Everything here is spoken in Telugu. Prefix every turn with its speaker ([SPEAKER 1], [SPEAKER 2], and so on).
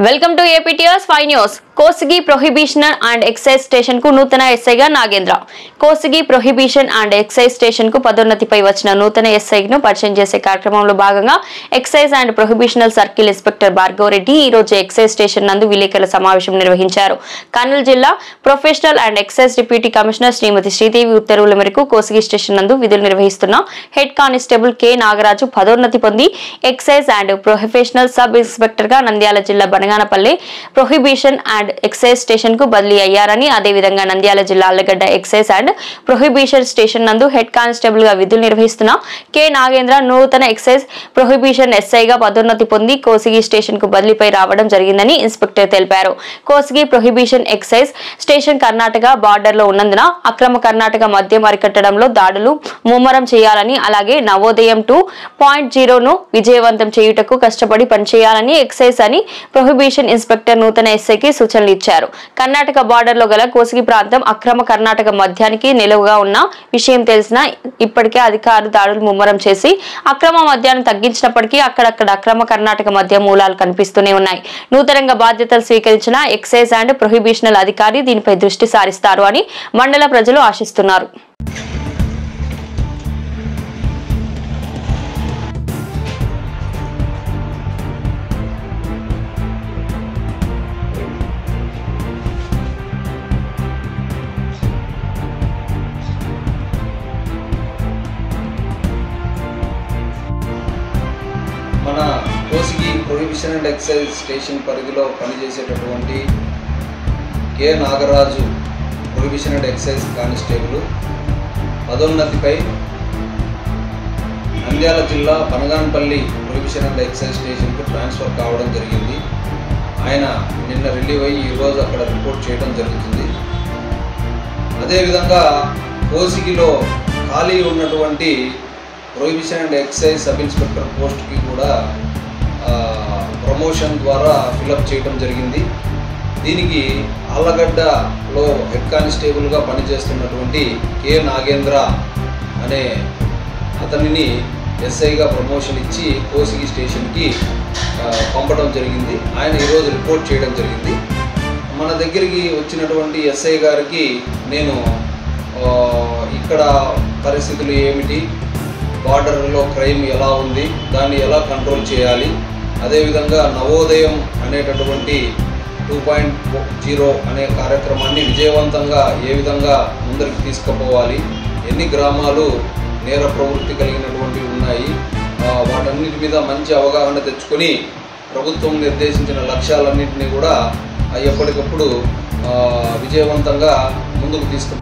[SPEAKER 1] Welcome to APTS 5 news. Kosigi prohibition and excise station కు నూతన ఎస్ఐగా Nagendra. Kosigi prohibition and excise station కు పదోన్నతిపై వచ్చిన నూతన ఎస్ఐను పరిచయం చేసే కార్యక్రమంలో భాగంగా excise and prohibitional circle inspector Bhargavareddy ఈ రోజు ఎక్సైజ్ స్టేషన్ నందు విలేకరుల సమావేశం నిర్వహించారు. కర్నూలు జిల్లా professional and excise deputy commissioner Shrimati Sridevi ఉత్తర్వుల మేరకు కోసిగి స్టేషన్ నందు విధులు నిర్వహిస్తున్న హెడ్ కానిస్టేబుల్ కె నాగరాజు పదోన్నతి పొంది excise and professional sub inspector గా నంద్యాల జిల్లా Banaganapalli prohibition and excise station కు బదిలీ అయ్యారని, అదేవిధంగా నంద్యాల జిల్లా Allagadda excise and prohibition station నందు హెడ్ కానిస్టేబుల్ గా విధులు నిర్వహిస్తున్న కె నాగేంద్ర నూతన ఎక్సైజ్ ప్రొహిబిషన్ ఎస్ఐగా పదోన్నతి పొంది కోసిగి స్టేషన్ కు బదిలీపై రావడం జరిగిందని ఇన్స్పెక్టర్ తెలిపారు. Kosigi prohibition excise station Karnataka border లో ఉన్నందున అక్రమ కర్ణాటక మద్యం అరికట్టడంలో దాడులు ముమ్మరం చేయాలని, అలాగే నవోదయం 2.0 ను విజయవంతం చేయుటకు కష్టపడి పనిచేయాలని ఎక్సైజ్ అని ప్రొహిబిషన్ ఇన్స్పెక్టర్ నూతన ఎస్ఐకి సూచనలు ఇచ్చారు. కర్ణాటక బార్డర్ లో గల కోసిగి ప్రాంతం అక్రమ కర్ణాటక మద్యానికి నిలువుగా ఉన్న విషయం తెలిసినా ఇప్పటికే అధికారులు దాడులు ముమ్మరం చేసి అక్రమ మద్యాన్ని తగ్గించినప్పటికీ అక్కడక్కడ అక్రమ కర్ణాటక మద్య మూలాలు కనిపిస్తూనే ఉన్నాయి. నూతనంగా బాధ్యతలు స్వీకరించిన ఎక్సైజ్ అండ్ ప్రొహిబిషనల్ అధికారి దీనిపై దృష్టి సారిస్తారు అని మండల ప్రజలు ఆశిస్తున్నారు.
[SPEAKER 2] మన Kosigi prohibition and excise station పరిధిలో పనిచేసేటటువంటి K Nagaraju prohibition and excise constable పదోన్నతిపై నంద్యాల జిల్లా బనగానపల్లి ప్రొహిబిషన్ అండ్ ఎక్సైజ్ స్టేషన్కు ట్రాన్స్ఫర్ కావడం జరిగింది. ఆయన నిన్న రిలీవ్ అయ్యి ఈరోజు అక్కడ రిపోర్ట్ చేయడం జరుగుతుంది. అదేవిధంగా కోసిగిలో ఖాళీ ఉన్నటువంటి prohibition and excise sub inspector పోస్ట్కి కూడా ప్రమోషన్ ద్వారా ఫిలప్ చేయడం జరిగింది. దీనికి ఆళ్ళగడ్డలో హెడ్ కానిస్టేబుల్గా పనిచేస్తున్నటువంటి కె నాగేంద్ర అనే అతనిని ఎస్ఐగా ప్రమోషన్ ఇచ్చి కోసిగి స్టేషన్కి పంపడం జరిగింది. ఆయన ఈరోజు రిపోర్ట్ చేయడం జరిగింది. మన దగ్గరికి వచ్చినటువంటి ఎస్ఐ గారికి నేను ఇక్కడ పరిస్థితులు ఏమిటి, బార్డర్లో క్రైమ్ ఎలా ఉంది, దాన్ని ఎలా కంట్రోల్ చేయాలి, అదేవిధంగా నవోదయం అనేటటువంటి 2.0 అనే కార్యక్రమాన్ని విజయవంతంగా ఏ విధంగా ముందరికి తీసుకుపోవాలి, ఎన్ని గ్రామాలు నేర ప్రవృత్తి కలిగినటువంటివి ఉన్నాయి, వాటన్నిటి మీద మంచి అవగాహన తెచ్చుకొని ప్రభుత్వం నిర్దేశించిన లక్ష్యాలన్నింటినీ కూడా ఎప్పటికప్పుడు విజయవంతంగా ముందుకు తీసుకు